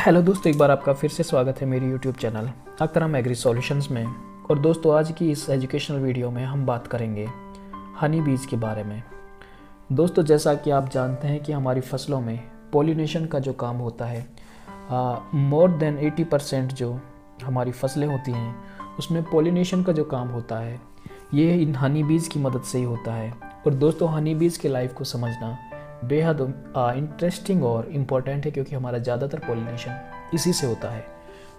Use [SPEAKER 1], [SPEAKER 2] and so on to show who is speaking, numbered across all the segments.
[SPEAKER 1] Hello दोस्तों, एक बार आपका फिर से स्वागत है मेरी यूट्यूब चैनल अकरम एग्री सॉल्यूशंस में। और दोस्तों, आज की इस एजुकेशनल वीडियो में हम बात करेंगे हनी बीज के बारे में। दोस्तों, जैसा कि आप जानते हैं कि हमारी फसलों में पॉलिनेशन का जो काम होता है, मोर देन 80% जो हमारी फसलें होती हैं उसमें पॉलिनेशन का जो काम होता है ये इन हनी बीज की मदद से ही होता है। और दोस्तों, हनी बीज के लाइफ को समझना बेहद इंटरेस्टिंग और इम्पॉर्टेंट है, क्योंकि हमारा ज़्यादातर पॉलिनेशन इसी से होता है।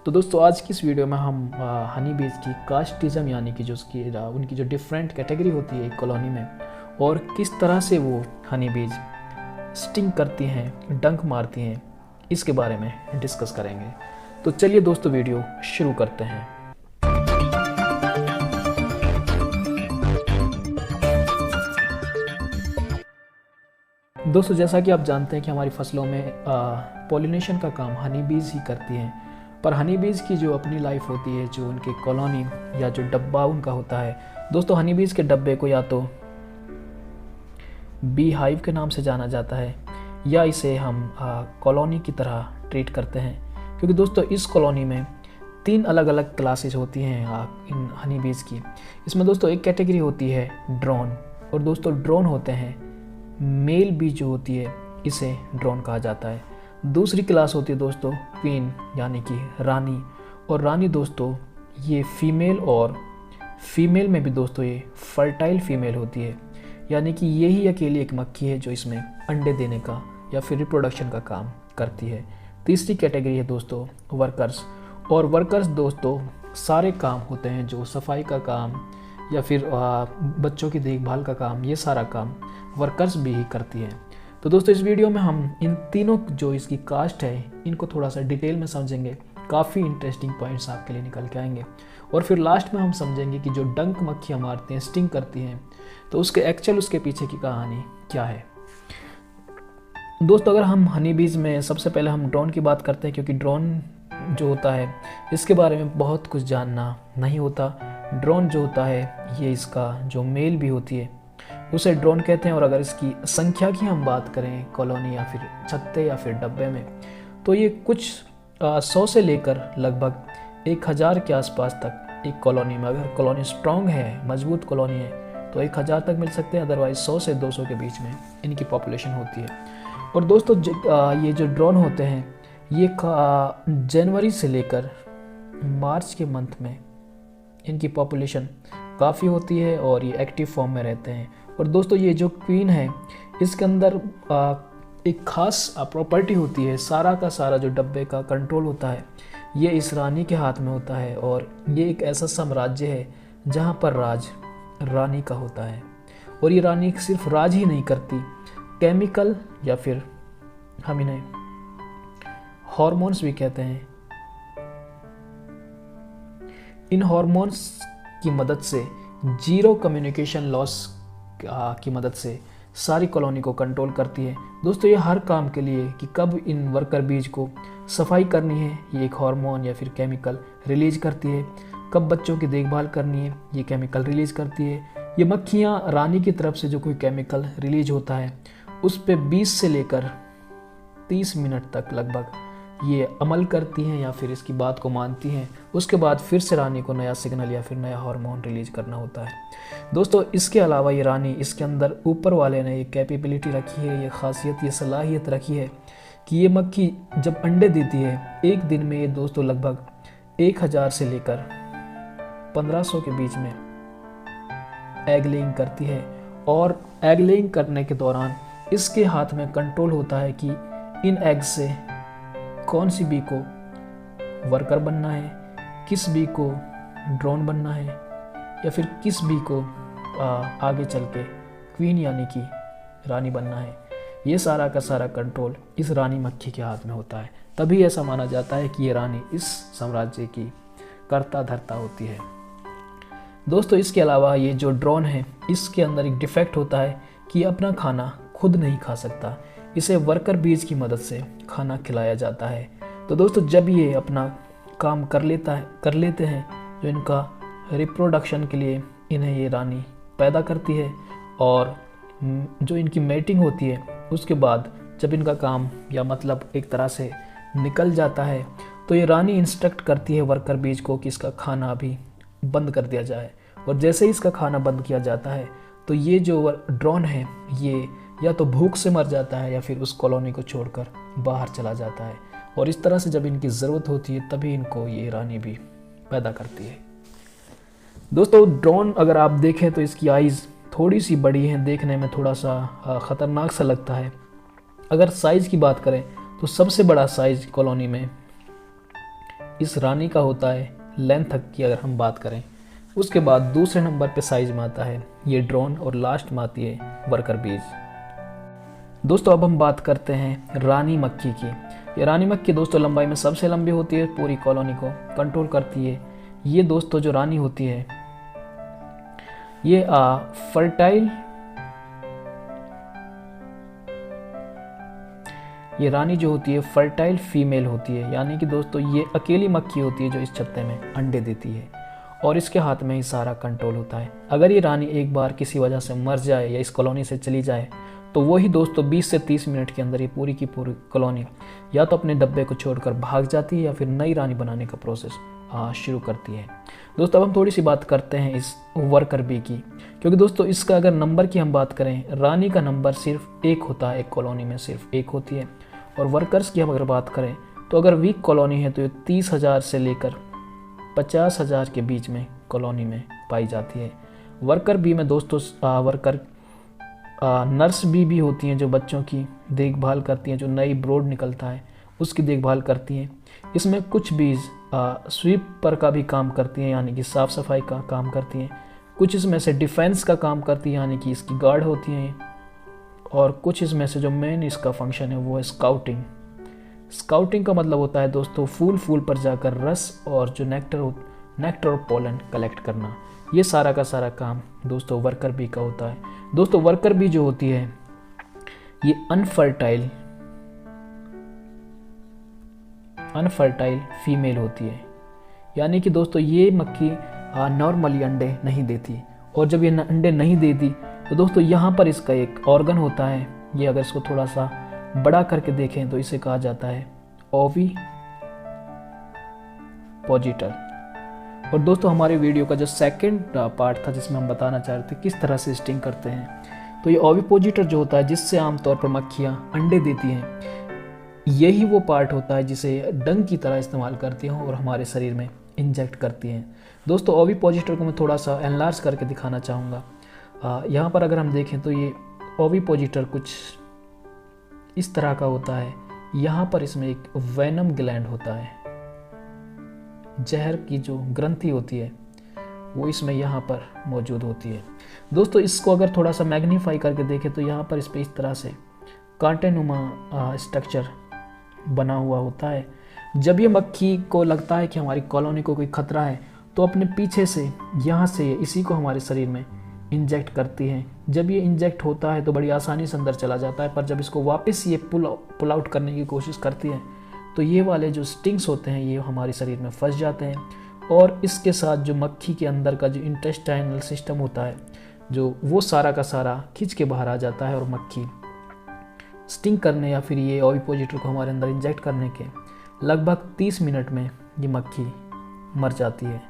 [SPEAKER 1] तो दोस्तों, आज की इस वीडियो में हम हनी बीज की कास्टिज्म यानी कि जो उनकी जो डिफरेंट कैटेगरी होती है एक कॉलोनी में, और किस तरह से वो हनी बीज स्टिंग करती हैं, डंक मारती हैं, इसके बारे में डिस्कस करेंगे। तो चलिए दोस्तों, वीडियो शुरू करते हैं। दोस्तों, जैसा कि आप जानते हैं कि हमारी फसलों में पॉलिनेशन का काम हनी बीज ही करती हैं, पर हनी बीज की जो अपनी लाइफ होती है, जो उनके कॉलोनी या जो डब्बा उनका होता है, दोस्तों हनी बीज के डब्बे को या तो बी हाइव के नाम से जाना जाता है या इसे हम कॉलोनी की तरह ट्रीट करते हैं, क्योंकि दोस्तों इस कॉलोनी में 3 अलग अलग क्लासेस होती हैं इन हनी बीज की। इसमें दोस्तों एक कैटेगरी होती है ड्रोन, और दोस्तों ड्रोन होते हैं मेल बी जो होती है, इसे ड्रोन कहा जाता है। दूसरी क्लास होती है दोस्तों क्वीन यानी कि रानी, और रानी दोस्तों ये फीमेल, और फीमेल में भी दोस्तों ये फर्टाइल फीमेल होती है, यानी कि यही अकेली एक मक्खी है जो इसमें अंडे देने का या फिर रिप्रोडक्शन का काम करती है। तीसरी कैटेगरी है दोस्तों वर्कर्स, और वर्कर्स दोस्तों सारे काम होते हैं जो सफाई का काम या फिर बच्चों की देखभाल का काम, ये सारा काम वर्कर्स भी ही करती हैं। तो दोस्तों इस वीडियो में हम इन तीनों जो इसकी कास्ट है इनको थोड़ा सा डिटेल में समझेंगे। काफ़ी इंटरेस्टिंग पॉइंट्स आपके लिए निकल के आएंगे, और फिर लास्ट में हम समझेंगे कि जो डंक मक्खियाँ मारती हैं, स्टिंग करती हैं, तो उसके पीछे की कहानी क्या है। दोस्तों, अगर हम हनी बीज में सबसे पहले हम ड्रोन की बात करते हैं, क्योंकि ड्रोन जो होता है इसके बारे में बहुत कुछ जानना नहीं होता। ड्रोन जो होता है ये इसका जो मेल भी होती है उसे ड्रोन कहते हैं। और अगर इसकी संख्या की हम बात करें कॉलोनी या फिर छत्ते या फिर डब्बे में, तो ये कुछ 100 से लेकर लगभग 1000 के आसपास तक एक कॉलोनी में, अगर कॉलोनी स्ट्रॉन्ग है, मजबूत कॉलोनी है, तो 1000 तक मिल सकते हैं। अदरवाइज 100 से 200 के बीच में इनकी पॉपुलेशन होती है। और दोस्तों ये जो ड्रोन होते हैं ये जनवरी से लेकर मार्च के मंथ में इनकी पॉपुलेशन काफ़ी होती है और ये एक्टिव फॉर्म में रहते हैं। और दोस्तों ये जो क्वीन है इसके अंदर एक ख़ास प्रॉपर्टी होती है, सारा का सारा जो डब्बे का कंट्रोल होता है ये इस रानी के हाथ में होता है। और ये एक ऐसा साम्राज्य है जहाँ पर राज रानी का होता है। और ये रानी सिर्फ राज ही नहीं करती, केमिकल या फिर हम इन्हें हॉर्मोन्स भी कहते हैं, इन हॉर्मोन्स की मदद से, जीरो कम्युनिकेशन लॉस की मदद से सारी कॉलोनी को कंट्रोल करती है। दोस्तों ये हर काम के लिए कि कब इन वर्कर बीज को सफाई करनी है ये एक हार्मोन या फिर केमिकल रिलीज करती है, कब बच्चों की देखभाल करनी है ये केमिकल रिलीज करती है। ये मक्खियाँ रानी की तरफ से जो कोई केमिकल रिलीज होता है उस पे 20 से लेकर 30 मिनट तक लगभग ये अमल करती हैं या फिर इसकी बात को मानती हैं। उसके बाद फिर से रानी को नया सिग्नल या फिर नया हार्मोन रिलीज करना होता है। दोस्तों इसके अलावा ये रानी, इसके अंदर ऊपर वाले ने ये कैपेबिलिटी रखी है, ये खासियत, ये सलाहियत रखी है कि ये मक्खी जब अंडे देती है एक दिन में ये दोस्तों लगभग 1000 से लेकर 1500 के बीच में एग लेइंग करती है। और एग लेइंग करने के दौरान इसके हाथ में कंट्रोल होता है कि इन एग से कौन सी बी को वर्कर बनना है, किस बी को ड्रोन बनना है, या फिर किस बी को आगे चल के क्वीन यानी कि रानी बनना है। ये सारा का सारा कंट्रोल इस रानी मक्खी के हाथ में होता है। तभी ऐसा माना जाता है कि ये रानी इस साम्राज्य की कर्ता धर्ता होती है। दोस्तों इसके अलावा ये जो ड्रोन है इसके अंदर एक डिफेक्ट होता है कि अपना खाना खुद नहीं खा सकता, इसे वर्कर बीज की मदद से खाना खिलाया जाता है। तो दोस्तों जब ये अपना काम कर लेते हैं, जो इनका रिप्रोडक्शन के लिए इन्हें ये रानी पैदा करती है, और जो इनकी मेटिंग होती है उसके बाद जब इनका काम, या मतलब एक तरह से निकल जाता है तो ये रानी इंस्ट्रक्ट करती है वर्कर बीज को कि इसका खाना अभी बंद कर दिया जाए। और जैसे ही इसका खाना बंद किया जाता है तो ये जो ड्रोन है ये या तो भूख से मर जाता है या फिर उस कॉलोनी को छोड़कर बाहर चला जाता है। और इस तरह से जब इनकी ज़रूरत होती है तभी इनको ये रानी भी पैदा करती है। दोस्तों ड्रोन अगर आप देखें तो इसकी आइज़ थोड़ी सी बड़ी है, देखने में थोड़ा सा ख़तरनाक सा लगता है। अगर साइज़ की बात करें तो सबसे बड़ा साइज़ कॉलोनी में इस रानी का होता है, लेंथ की अगर हम बात करें। उसके बाद दूसरे नंबर पे साइज़ में आता है ये ड्रोन और लास्ट में आती है वर्कर बीज। दोस्तों अब हम बात करते हैं रानी मक्खी की। ये रानी मक्खी दोस्तों लंबाई में सबसे लंबी होती है, पूरी कॉलोनी को कंट्रोल करती है। ये दोस्तों जो रानी होती है ये फर्टाइल ये रानी जो होती है फर्टाइल फीमेल होती है, यानी कि दोस्तों ये अकेली मक्खी होती है जो इस छत्ते में अंडे देती है और इसके हाथ में ही सारा कंट्रोल होता है। अगर ये रानी एक बार किसी वजह से मर जाए या इस कॉलोनी से चली जाए तो वही दोस्तों 20 से 30 मिनट के अंदर ये पूरी की पूरी कॉलोनी या तो अपने डब्बे को छोड़कर भाग जाती है या फिर नई रानी बनाने का प्रोसेस शुरू करती है। दोस्तों अब हम थोड़ी सी बात करते हैं इस वर्कर बी की, क्योंकि दोस्तों इसका अगर नंबर की हम बात करें, रानी का नंबर सिर्फ एक होता है, एक कॉलोनी में सिर्फ एक होती है। और वर्कर्स की हम अगर बात करें तो अगर वीक कॉलोनी है तो ये 30,000 से लेकर 50,000 के बीच में कॉलोनी में पाई जाती है। वर्कर बी में दोस्तों नर्स भी होती हैं जो बच्चों की देखभाल करती हैं, जो नई ब्रोड निकलता है उसकी देखभाल करती हैं। इसमें कुछ बीज स्वीपर का भी काम करती हैं, यानी कि साफ़ सफाई का काम करती हैं। कुछ इसमें से डिफेंस का काम करती है, यानी कि इसकी गार्ड होती हैं। और कुछ इसमें से जो मेन इसका फंक्शन है वो है स्काउटिंग। स्काउटिंग का मतलब होता है दोस्तों फूल पर जाकर रस और जो नेक्टर और पोलन कलेक्ट करना। ये सारा का सारा काम दोस्तों वर्कर बी का होता है। दोस्तों वर्कर बी जो होती है ये अनफर्टाइल फीमेल होती है, यानी कि दोस्तों ये मक्खी नॉर्मली अंडे नहीं देती। और जब ये अंडे नहीं देती तो दोस्तों यहाँ पर इसका एक ऑर्गन होता है। ये अगर इसको थोड़ा सा बड़ा करके देखें तो इसे कहा जाता है ओवी पॉजिटर। और दोस्तों हमारे वीडियो का जो सेकंड पार्ट था जिसमें हम बताना चाह रहे थे किस तरह से स्टिंग करते हैं, तो ये ओविपोजिटर जो होता है जिससे आमतौर पर मक्खियाँ अंडे देती हैं, यही वो पार्ट होता है जिसे डंक की तरह इस्तेमाल करती हैं और हमारे शरीर में इंजेक्ट करती हैं। दोस्तों ओविपोजिटर को मैं थोड़ा सा एनलार्ज करके दिखाना चाहूँगा। यहाँ पर अगर हम देखें तो ये ओविपोजिटर कुछ इस तरह का होता है। यहाँ पर इसमें एक वेनम ग्लैंड होता है, जहर की जो ग्रंथि होती है वो इसमें यहाँ पर मौजूद होती है। दोस्तों इसको अगर थोड़ा सा मैग्नीफाई करके देखें तो यहाँ पर इस पर इस तरह से कांटेनुमा स्ट्रक्चर बना हुआ होता है। जब ये मक्खी को लगता है कि हमारी कॉलोनी को कोई खतरा है तो अपने पीछे से यहाँ से इसी को हमारे शरीर में इंजेक्ट करती है। जब ये इंजेक्ट होता है तो बड़ी आसानी से अंदर चला जाता है, पर जब इसको वापस ये पुल आउट करने की कोशिश करती है तो ये वाले जो स्टिंग्स होते हैं ये हमारे शरीर में फंस जाते हैं। और इसके साथ जो मक्खी के अंदर का जो इंटेस्टाइनल सिस्टम होता है जो वो सारा का सारा खींच के बाहर आ जाता है और मक्खी स्टिंग करने या फिर ये ओविपोजिटर को हमारे अंदर इंजेक्ट करने के लगभग 30 मिनट में ये मक्खी मर जाती है।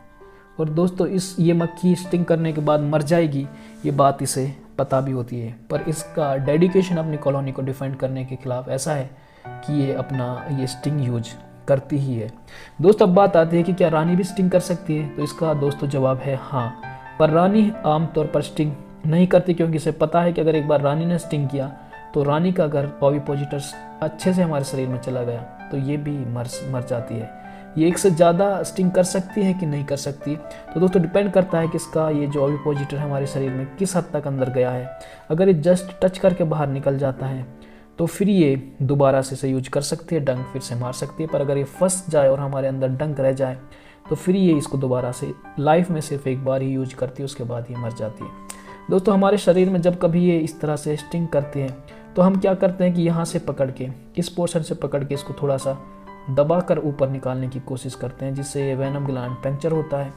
[SPEAKER 1] और दोस्तों ये मक्खी स्टिंग करने के बाद मर जाएगी ये बात इसे पता भी होती है, पर इसका डेडिकेशन अपनी कॉलोनी को डिफेंड करने के खिलाफ ऐसा है कि ये अपना ये स्टिंग यूज करती ही है। दोस्तों अब बात आती है कि क्या रानी भी स्टिंग कर सकती है, तो इसका दोस्तों जवाब है हाँ, पर रानी आमतौर पर स्टिंग नहीं करती, क्योंकि इसे पता है कि अगर एक बार रानी ने स्टिंग किया तो रानी का अगर ओविपोजिटर अच्छे से हमारे शरीर में चला गया तो ये भी मर जाती है। ये एक से ज़्यादा स्टिंग कर सकती है कि नहीं कर सकती, तो दोस्तों डिपेंड करता है कि इसका ये जो ओविपोजिटर हमारे शरीर में किस हद तक अंदर गया है। अगर ये जस्ट टच करके बाहर निकल जाता है तो फिर ये दोबारा से इसे यूज कर सकती है, डंक फिर से मार सकती है। पर अगर ये फंस जाए और हमारे अंदर डंक रह जाए तो फिर ये इसको दोबारा से लाइफ में सिर्फ एक बार ही यूज करती है, उसके बाद ये मर जाती है। दोस्तों हमारे शरीर में जब कभी ये इस तरह से स्टिंग करते हैं तो हम क्या करते हैं कि यहाँ से पकड़ के, इस पोर्शन से पकड़ के इसको थोड़ा सा दबा कर ऊपर निकालने की कोशिश करते हैं, जिससे ये वेनम ग्लैंड पंक्चर होता है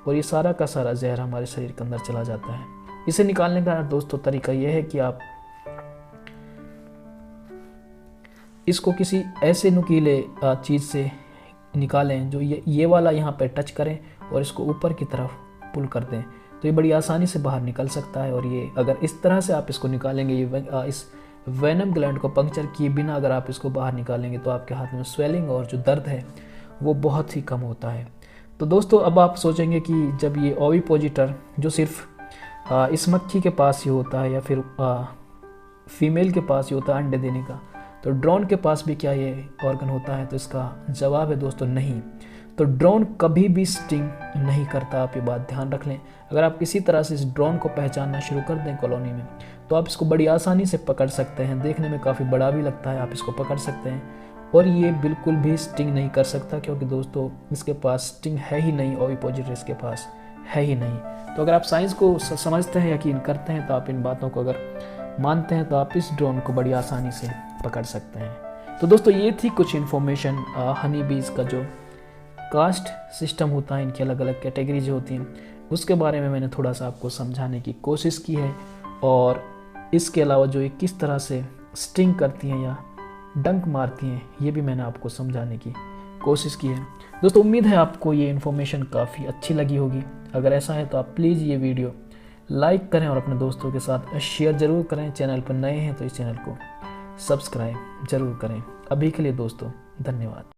[SPEAKER 1] और ये सारा का सारा जहर हमारे शरीर के अंदर चला जाता है। इसे निकालने का दोस्तों तरीका यह है कि आप इसको किसी ऐसे नुकीले चीज़ से निकालें जो ये वाला यहाँ पे टच करें और इसको ऊपर की तरफ पुल कर दें, तो ये बड़ी आसानी से बाहर निकल सकता है। और ये अगर इस तरह से आप इसको निकालेंगे, इस वेनम ग्लैंड को पंक्चर किए बिना अगर आप इसको बाहर निकालेंगे, तो आपके हाथ में स्वेलिंग और जो दर्द है वो बहुत ही कम होता है। तो दोस्तों अब आप सोचेंगे कि जब ये ओविपोजिटर जो सिर्फ इस मक्खी के पास ही होता है या फिर फीमेल के पास ही होता है अंडे देने का, तो ड्रोन के पास भी क्या ये ऑर्गन होता है? तो इसका जवाब है दोस्तों नहीं। तो ड्रोन कभी भी स्टिंग नहीं करता, आप ये बात ध्यान रख लें। अगर आप किसी तरह से इस ड्रोन को पहचानना शुरू कर दें कॉलोनी में, तो आप इसको बड़ी आसानी से पकड़ सकते हैं। देखने में काफ़ी बड़ा भी लगता है, आप इसको पकड़ सकते हैं। और ये बिल्कुल भी स्टिंग नहीं कर सकता, क्योंकि दोस्तों इसके पास स्टिंग है ही नहीं, ओविपोजिटर इसके पास है ही नहीं। तो अगर आप साइंस को समझते हैं, यकीन करते हैं, तो आप इन बातों को अगर मानते हैं, तो आप इस ड्रोन को बड़ी आसानी से पकड़ सकते हैं। तो दोस्तों ये थी कुछ इन्फॉर्मेशन हनी बीज का जो कास्ट सिस्टम होता है, इनकी अलग अलग कैटेगरीज होती हैं, उसके बारे में मैंने थोड़ा सा आपको समझाने की कोशिश की है। और इसके अलावा जो ये किस तरह से स्टिंग करती हैं या डंक मारती हैं, ये भी मैंने आपको समझाने की कोशिश की है। दोस्तों उम्मीद है आपको ये इन्फॉर्मेशन काफ़ी अच्छी लगी होगी। अगर ऐसा है तो आप प्लीज़ ये वीडियो लाइक करें और अपने दोस्तों के साथ शेयर ज़रूर करें। चैनल पर नए हैं तो इस चैनल को सब्सक्राइब ज़रूर करें। अभी के लिए दोस्तों धन्यवाद।